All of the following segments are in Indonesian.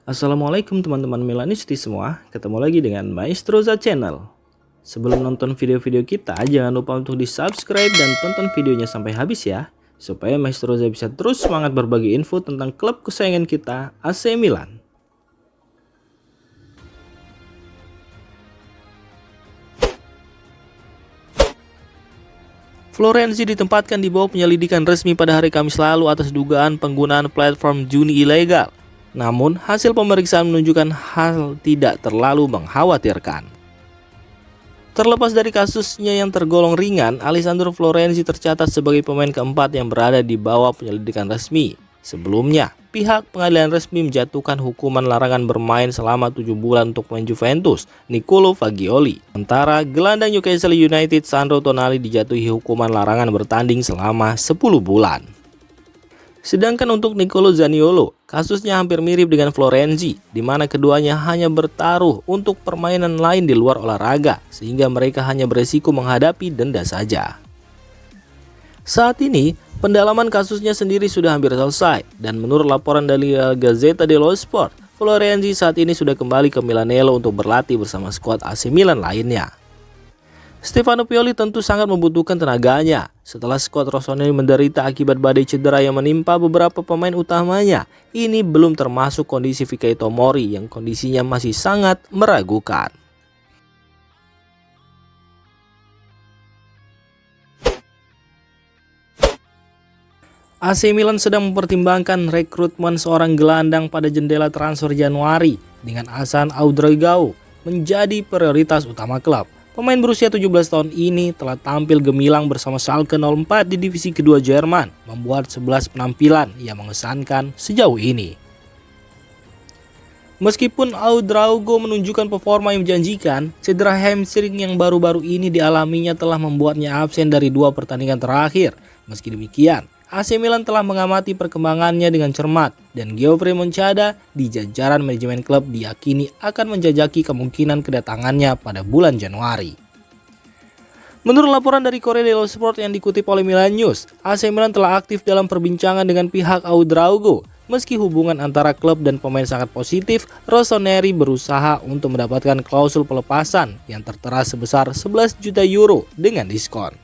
Assalamualaikum teman-teman Milanisti semua, ketemu lagi dengan Maestroza Channel. Sebelum nonton video-video kita, jangan lupa untuk di subscribe dan tonton videonya sampai habis ya, supaya Maestroza bisa terus semangat berbagi info tentang klub kesayangan kita, AC Milan. Florenzi ditempatkan di bawah penyelidikan resmi pada hari Kamis lalu atas dugaan penggunaan platform judi ilegal. Namun, hasil pemeriksaan menunjukkan hal tidak terlalu mengkhawatirkan. Terlepas dari kasusnya yang tergolong ringan, Alessandro Florenzi tercatat sebagai pemain keempat yang berada di bawah penyelidikan resmi. Sebelumnya, pihak pengadilan resmi menjatuhkan hukuman larangan bermain selama 7 bulan untuk pemain Juventus, Niccolò Fagioli. Sementara gelandang Newcastle United Sandro Tonali dijatuhi hukuman larangan bertanding selama 10 bulan. Sedangkan untuk Niccolò Zaniolo, kasusnya hampir mirip dengan Florenzi, di mana keduanya hanya bertaruh untuk permainan lain di luar olahraga, sehingga mereka hanya beresiko menghadapi denda saja. Saat ini, pendalaman kasusnya sendiri sudah hampir selesai, dan menurut laporan dari Gazzetta dello Sport, Florenzi saat ini sudah kembali ke Milanello untuk berlatih bersama skuad AC Milan lainnya. Stefano Pioli tentu sangat membutuhkan tenaganya setelah skuad Rossoneri menderita akibat badai cedera yang menimpa beberapa pemain utamanya. Ini belum termasuk kondisi Fikayo Tomori yang kondisinya masih sangat meragukan. AC Milan sedang mempertimbangkan rekrutmen seorang gelandang pada jendela transfer Januari dengan Hasan Ouedraogo menjadi prioritas utama klub. Pemain berusia 17 tahun ini telah tampil gemilang bersama Schalke 04 di divisi kedua Jerman, membuat 11 penampilan yang mengesankan sejauh ini. Meskipun Ouedraogo menunjukkan performa yang menjanjikan, cedera hamstring yang baru-baru ini dialaminya telah membuatnya absen dari 2 pertandingan terakhir. Meski demikian, AC Milan telah mengamati perkembangannya dengan cermat dan Geoffrey Moncada di jajaran manajemen klub diyakini akan menjajaki kemungkinan kedatangannya pada bulan Januari. Menurut laporan dari Corriere dello Sport yang dikutip oleh Milan News, AC Milan telah aktif dalam perbincangan dengan pihak Ouedraogo. Meski hubungan antara klub dan pemain sangat positif, Rossoneri berusaha untuk mendapatkan klausul pelepasan yang tertera sebesar 11 juta euro dengan diskon.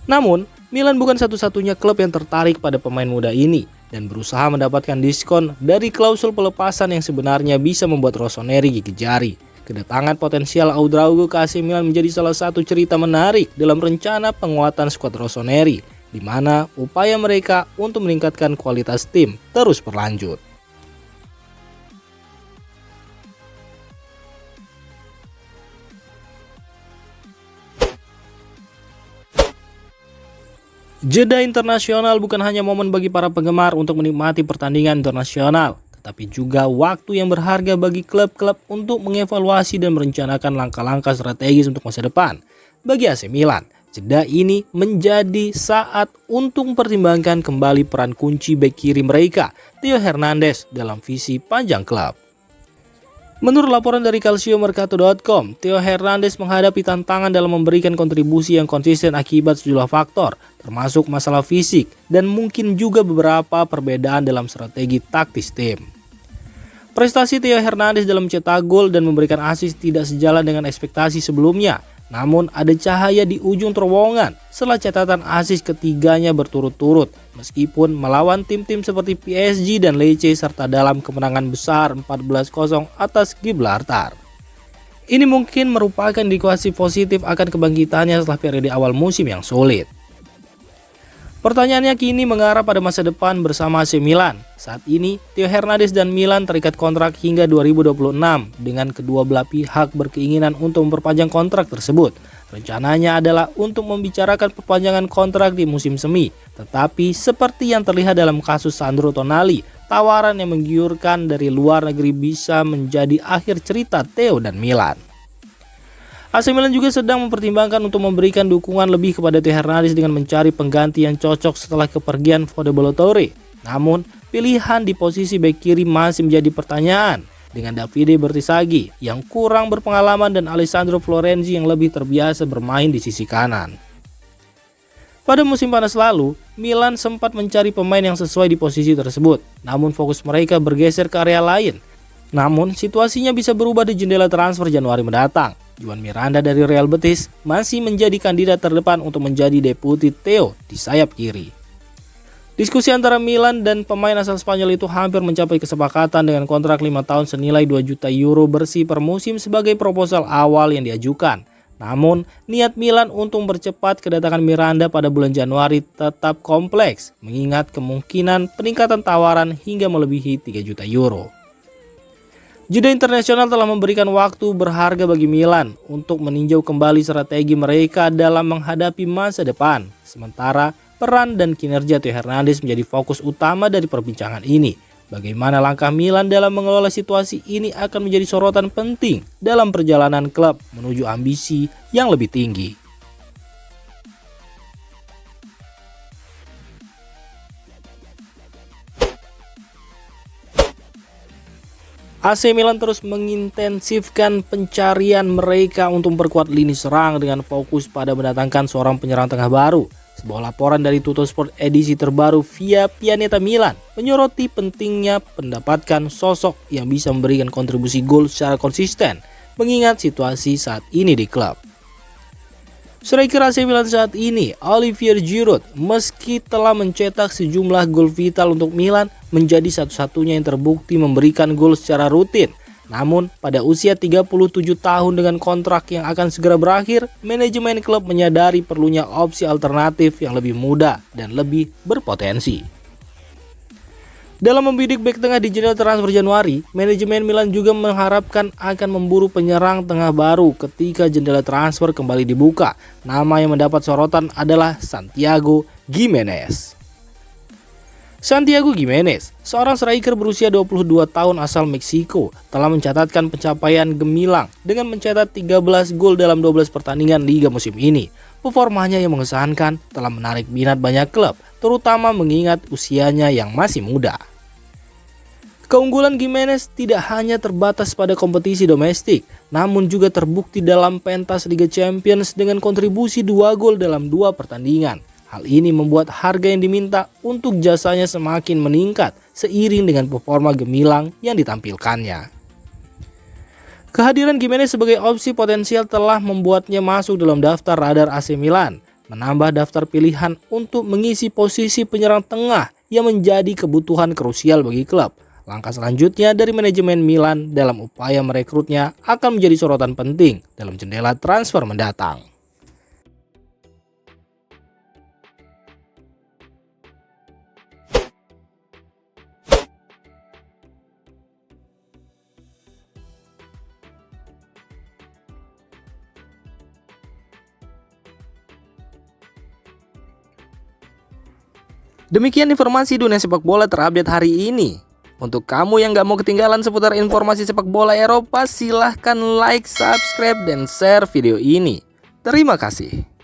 Namun, Milan bukan satu-satunya klub yang tertarik pada pemain muda ini dan berusaha mendapatkan diskon dari klausul pelepasan yang sebenarnya bisa membuat Rossoneri gigit jari. Kedatangan potensial Ouedraogo ke AC Milan menjadi salah satu cerita menarik dalam rencana penguatan skuad Rossoneri, di mana upaya mereka untuk meningkatkan kualitas tim terus berlanjut. Jeda internasional bukan hanya momen bagi para penggemar untuk menikmati pertandingan internasional, tetapi juga waktu yang berharga bagi klub-klub untuk mengevaluasi dan merencanakan langkah-langkah strategis untuk masa depan. Bagi AC Milan, jeda ini menjadi saat untuk mempertimbangkan kembali peran kunci bek kiri mereka, Theo Hernandez, dalam visi panjang klub. Menurut laporan dari calciomercato.com, Theo Hernandez menghadapi tantangan dalam memberikan kontribusi yang konsisten akibat sejumlah faktor, termasuk masalah fisik dan mungkin juga beberapa perbedaan dalam strategi taktis tim. Prestasi Theo Hernandez dalam mencetak gol dan memberikan assist tidak sejalan dengan ekspektasi sebelumnya. Namun ada cahaya di ujung terowongan setelah catatan assist ketiganya berturut-turut meskipun melawan tim-tim seperti PSG dan Lecce serta dalam kemenangan besar 14-0 atas Gibraltar. Ini mungkin merupakan indikasi positif akan kebangkitannya setelah periode awal musim yang sulit. Pertanyaannya kini mengarah pada masa depan bersama AC Milan. Saat ini, Theo Hernandez dan Milan terikat kontrak hingga 2026 dengan kedua belah pihak berkeinginan untuk memperpanjang kontrak tersebut. Rencananya adalah untuk membicarakan perpanjangan kontrak di musim semi. Tetapi seperti yang terlihat dalam kasus Sandro Tonali, tawaran yang menggiurkan dari luar negeri bisa menjadi akhir cerita Theo dan Milan. AC Milan juga sedang mempertimbangkan untuk memberikan dukungan lebih kepada Theo Hernandez dengan mencari pengganti yang cocok setelah kepergian Fode Ballo-Touré. Namun, pilihan di posisi bek kiri masih menjadi pertanyaan dengan Davide Bertisaghi yang kurang berpengalaman dan Alessandro Florenzi yang lebih terbiasa bermain di sisi kanan. Pada musim panas lalu, Milan sempat mencari pemain yang sesuai di posisi tersebut, namun fokus mereka bergeser ke area lain. Namun, situasinya bisa berubah di jendela transfer Januari mendatang. Juan Miranda dari Real Betis masih menjadi kandidat terdepan untuk menjadi deputi Theo di sayap kiri. Diskusi antara Milan dan pemain asal Spanyol itu hampir mencapai kesepakatan dengan kontrak 5 tahun senilai 2 juta euro bersih per musim sebagai proposal awal yang diajukan. Namun, niat Milan untuk mempercepat kedatangan Miranda pada bulan Januari tetap kompleks, mengingat kemungkinan peningkatan tawaran hingga melebihi 3 juta euro. Jeda internasional telah memberikan waktu berharga bagi Milan untuk meninjau kembali strategi mereka dalam menghadapi masa depan. Sementara, peran dan kinerja Theo Hernandez menjadi fokus utama dari perbincangan ini. Bagaimana langkah Milan dalam mengelola situasi ini akan menjadi sorotan penting dalam perjalanan klub menuju ambisi yang lebih tinggi. AC Milan terus mengintensifkan pencarian mereka untuk memperkuat lini serang dengan fokus pada mendatangkan seorang penyerang tengah baru. Sebuah laporan dari Tuttosport edisi terbaru via Pianeta Milan menyoroti pentingnya mendapatkan sosok yang bisa memberikan kontribusi gol secara konsisten, mengingat situasi saat ini di klub. Striker AC Milan saat ini, Olivier Giroud, meski telah mencetak sejumlah gol vital untuk Milan, menjadi satu-satunya yang terbukti memberikan gol secara rutin. Namun, pada usia 37 tahun dengan kontrak yang akan segera berakhir, manajemen klub menyadari perlunya opsi alternatif yang lebih muda dan lebih berpotensi. Dalam membidik bek tengah di jendela transfer Januari, manajemen Milan juga mengharapkan akan memburu penyerang tengah baru ketika jendela transfer kembali dibuka. Nama yang mendapat sorotan adalah Santiago Giménez. Santiago Giménez, seorang striker berusia 22 tahun asal Meksiko, telah mencatatkan pencapaian gemilang dengan mencetak 13 gol dalam 12 pertandingan liga musim ini. Performanya yang mengesankan telah menarik minat banyak klub, terutama mengingat usianya yang masih muda. Keunggulan Giménez tidak hanya terbatas pada kompetisi domestik, namun juga terbukti dalam pentas Liga Champions dengan kontribusi 2 gol dalam 2 pertandingan. Hal ini membuat harga yang diminta untuk jasanya semakin meningkat seiring dengan performa gemilang yang ditampilkannya. Kehadiran Giménez sebagai opsi potensial telah membuatnya masuk dalam daftar radar AC Milan, menambah daftar pilihan untuk mengisi posisi penyerang tengah yang menjadi kebutuhan krusial bagi klub. Langkah selanjutnya dari manajemen Milan dalam upaya merekrutnya akan menjadi sorotan penting dalam jendela transfer mendatang. Demikian informasi dunia sepak bola terupdate hari ini. Untuk kamu yang gak mau ketinggalan seputar informasi sepak bola Eropa, silahkan like, subscribe, dan share video ini. Terima kasih.